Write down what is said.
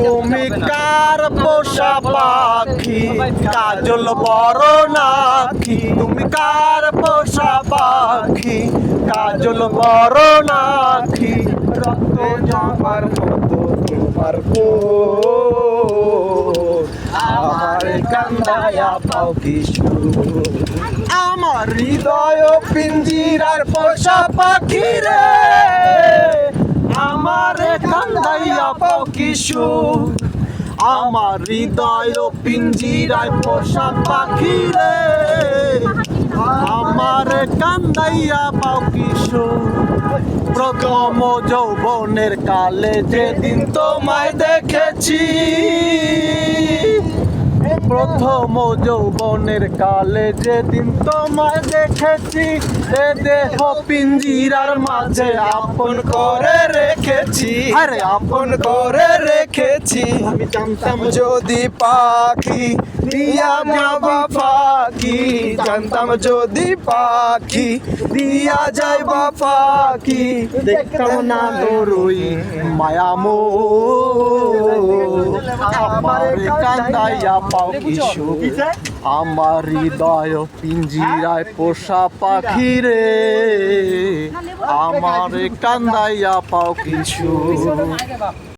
তুমি কার পোষা পাখি কাজল বড় নাকি? তুমি কার পোষা পাখি কাজল বড় নাকি? রক্ত জমার মতো তোমার আমার কান্দায়া পাও কিছু। আমার হৃদয় পিঞ্জিরার পোষা পাখি রে, আমার কান্দাইয়া পাও কিছু। আমার হৃদয় পিঞ্জিরায় পোষা পাখি রে, আমার কান্দাইয়া পাও কিছু। প্রথম যৌবনের কালে যেদিন তোমায় দেখেছি, প্রথম যৌবনের কালে যেদিন তোমায় দেখেছি, এ দেহ পিঞ্জিরার মাঝে আপন করে রেখেছি। আরে আপন করে রেখেছি। আমি জানতাম যদি পাখি দিয়া যাবা পাখি, জানতাম যদি পাখি দিয়া যাইবা পাখি, দেখতাম না তোরই মায়ামো। আমার কান্দাইয়া পাও কিছু। আমার হৃদয় পিঞ্জিরায় পোষা পাখি রে, আমার কান্দাইয়া পাও কিছু।